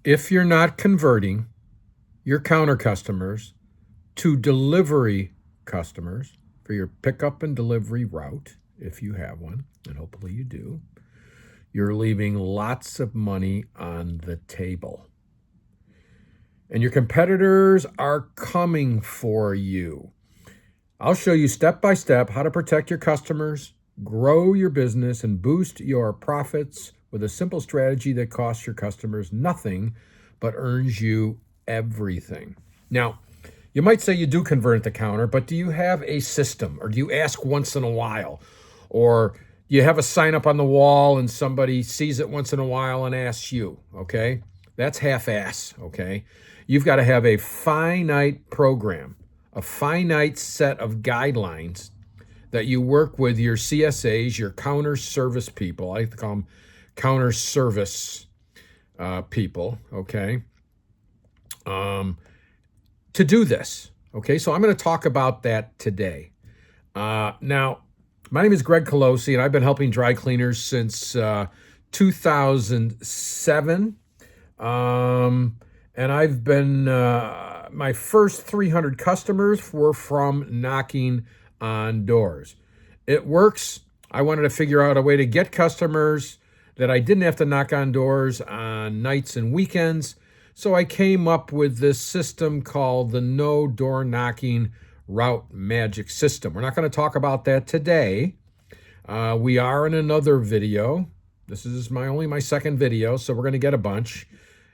If you're not converting your counter customers to delivery customers for your pickup and delivery route, if you have one, and hopefully you do, you're leaving lots of money on the table. And your competitors are coming for you. I'll show you step by step how to protect your customers, grow your business, and boost your profits with a simple strategy that costs your customers nothing but earns you everything. Now, you might say you do convert at the counter, but do you have a system, or do you ask once in a while? Or you have a sign up on the wall and somebody sees it once in a while and asks you, okay? That's half-ass, okay? You've got to have a finite program, a finite set of guidelines that you work with your CSAs, your counter service people. I like to call them counter service people, okay, to do this, okay? So I'm going to talk about that today. Now, my name is Greg Colosi, and I've been helping dry cleaners since 2007. And I've been, my first 300 customers were from knocking on doors. It works. I wanted to figure out a way to get customers that I didn't have to knock on doors on nights and weekends. So I came up with this system called the No Door Knocking Route Magic System. We're not going to talk about that today. We are in another video. This is only my second video, so we're going to get a bunch.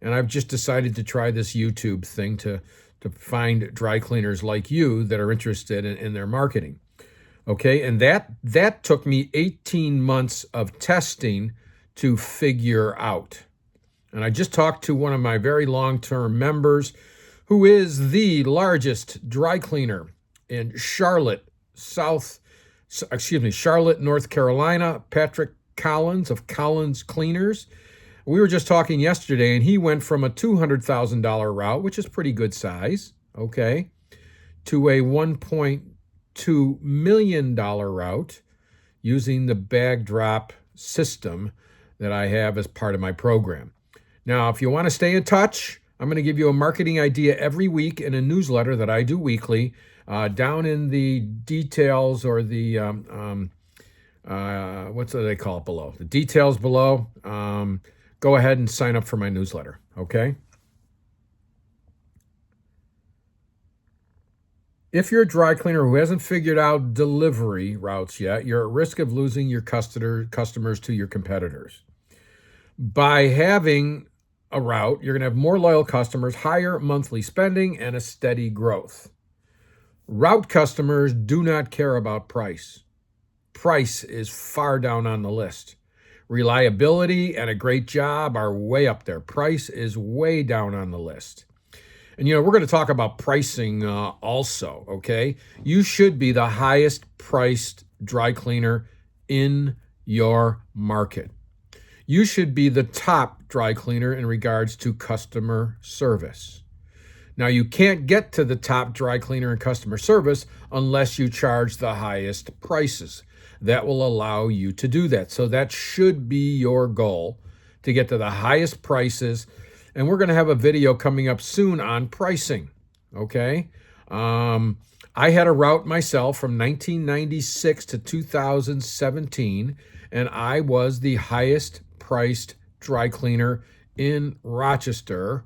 And I've just decided to try this YouTube thing to find dry cleaners like you that are interested in their marketing. Okay, and that took me 18 months of testing to figure out. And I just talked to one of my very long-term members who is the largest dry cleaner in Charlotte, North Carolina, Patrick Collins of Collins Cleaners. We were just talking yesterday, and he went from a $200,000 route, which is pretty good size, okay, to a $1.2 million route using the bag drop system that I have as part of my program. Now, if you want to stay in touch, I'm going to give you a marketing idea every week in a newsletter that I do weekly. Down in the details, or the, what do they call it below? The details below. Go ahead and sign up for my newsletter, okay? If you're a dry cleaner who hasn't figured out delivery routes yet, you're at risk of losing your customers to your competitors. By having a route, you're going to have more loyal customers, higher monthly spending, and a steady growth. Route customers do not care about price. Price is far down on the list. Reliability and a great job are way up there. Price is way down on the list. And, we're going to talk about pricing also, okay? You should be the highest priced dry cleaner in your market. You should be the top dry cleaner in regards to customer service. Now, you can't get to the top dry cleaner in customer service unless you charge the highest prices. That will allow you to do that. So that should be your goal, to get to the highest prices. And we're going to have a video coming up soon on pricing, okay? I had a route myself from 1996 to 2017, and I was the highest priced dry cleaner in Rochester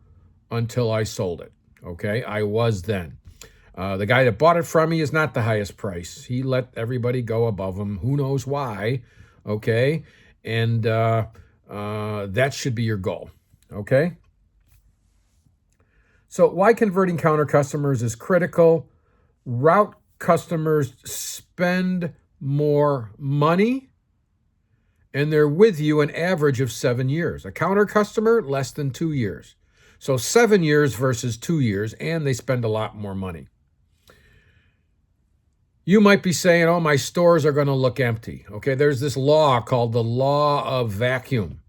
until I sold it, okay? I was then. The guy that bought it from me is not the highest price. He let everybody go above him. Who knows why, okay? And that should be your goal, okay? So why converting counter customers is critical. Route customers spend more money, and they're with you an average of 7 years. A counter customer, less than 2 years. So 7 years versus 2 years, and they spend a lot more money. You might be saying, oh, my stores are going to look empty. Okay, there's this law called the law of vacuum.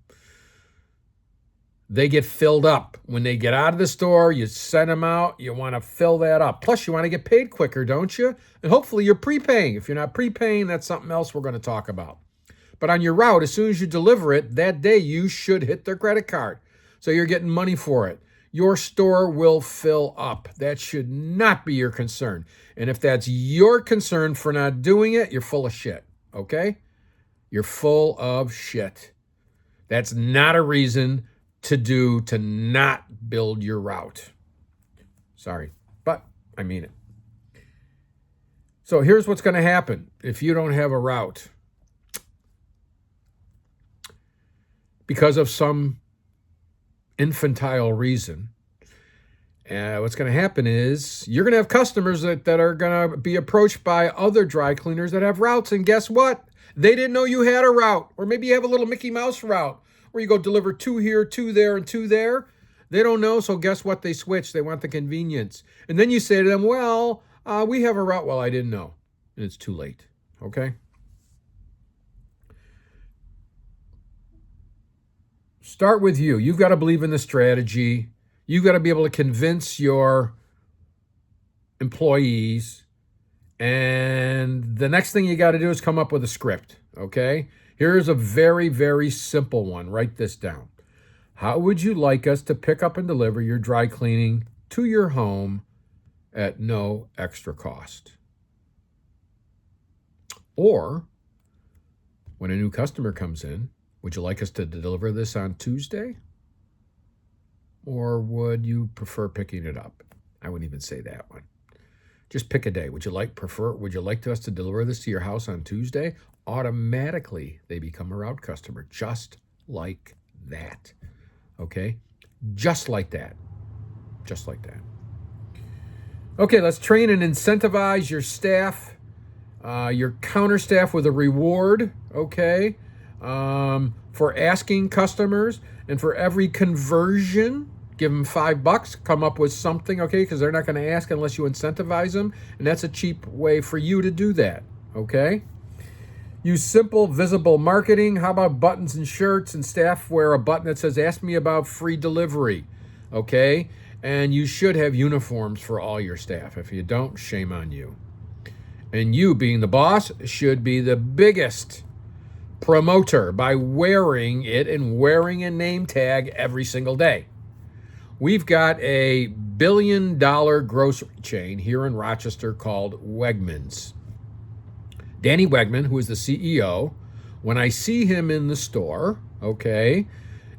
They get filled up. When they get out of the store, you send them out, you want to fill that up. Plus, you want to get paid quicker, don't you? And hopefully you're prepaying. If you're not prepaying, that's something else we're going to talk about. But on your route, as soon as you deliver it, that day you should hit their credit card. So you're getting money for it. Your store will fill up. That should not be your concern. And if that's your concern for not doing it, you're full of shit, okay? You're full of shit. That's not a reason to not build your route. Sorry, but I mean it. So here's what's going to happen if you don't have a route. Because of some infantile reason, what's going to happen is you're going to have customers that are going to be approached by other dry cleaners that have routes. And guess what? They didn't know you had a route. Or maybe you have a little Mickey Mouse route where you go deliver 2 here, 2 there, and 2 there. They don't know, so guess what? They switch. They want the convenience. And then you say to them, well, we have a route. Well, I didn't know. And it's too late. Okay? Start with you. You've got to believe in the strategy. You've got to be able to convince your employees. And the next thing you got to do is come up with a script. Okay? Here's a very, very simple one. Write this down. How would you like us to pick up and deliver your dry cleaning to your home at no extra cost? Or, when a new customer comes in, would you like us to deliver this on Tuesday? Or would you prefer picking it up? I wouldn't even say that one. Just pick a day. Would you like us to deliver this to your house on Tuesday? Automatically, they become a route customer, just like that. Okay? Just like that. Just like that. Okay, let's train and incentivize your staff, your counter staff with a reward, okay, for asking customers. And for every conversion, give them $5, come up with something, okay, because they're not going to ask unless you incentivize them. And that's a cheap way for you to do that, okay? Use simple, visible marketing. How about buttons and shirts, and staff wear a button that says, ask me about free delivery, okay? And you should have uniforms for all your staff. If you don't, shame on you. And you, being the boss, should be the biggest promoter by wearing it and wearing a name tag every single day. We've got a $1 billion grocery chain here in Rochester called Wegmans. Danny Wegman, who is the CEO, when I see him in the store, okay,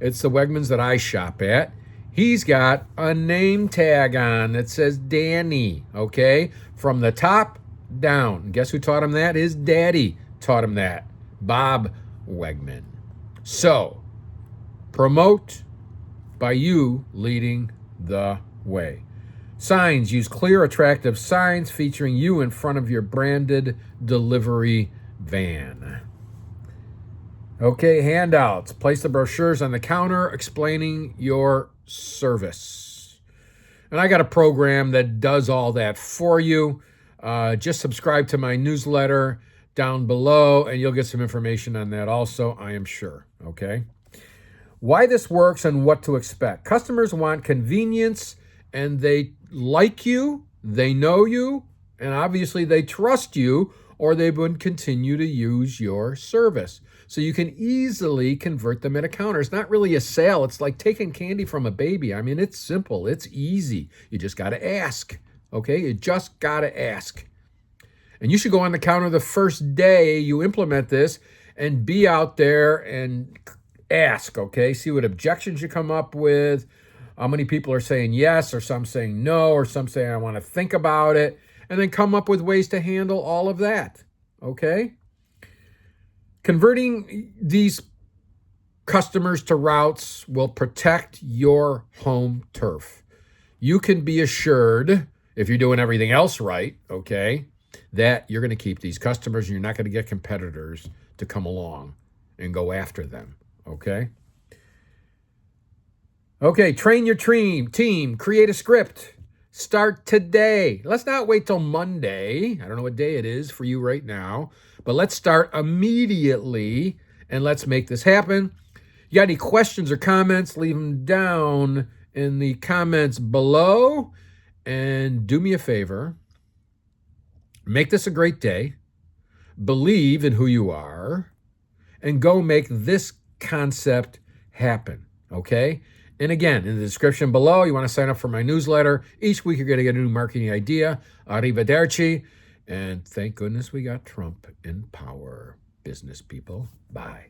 it's the Wegmans that I shop at, he's got a name tag on that says Danny, okay, from the top down. And guess who taught him that? His daddy taught him that, Bob Wegman. So, promote by you leading the way. Signs. Use clear, attractive signs featuring you in front of your branded delivery van. Okay, handouts. Place the brochures on the counter explaining your service. And I got a program that does all that for you. Just subscribe to my newsletter down below, and you'll get some information on that also, I am sure. Okay? Why this works and what to expect. Customers want convenience, and they like you, they know you, and obviously they trust you, or they would continue to use your service. So you can easily convert them at a counter. It's not really a sale. It's like taking candy from a baby. I mean, it's simple. It's easy. You just got to ask. Okay? You just got to ask. And you should go on the counter the first day you implement this and be out there and ask, okay? See what objections you come up with. How many people are saying yes, or some saying no, or some saying I want to think about it, and then come up with ways to handle all of that, okay? Converting these customers to routes will protect your home turf. You can be assured, if you're doing everything else right, okay, that you're going to keep these customers and you're not going to get competitors to come along and go after them, okay? Okay, train your team, create a script. Start today. Let's not wait till Monday. I don't know what day it is for you right now, but let's start immediately and let's make this happen. You got any questions or comments, leave them down in the comments below. And do me a favor, make this a great day, believe in who you are, and go make this concept happen, okay? And again, in the description below, you want to sign up for my newsletter. Each week, you're going to get a new marketing idea. Arrivederci. And thank goodness we got Trump in power, business people. Bye.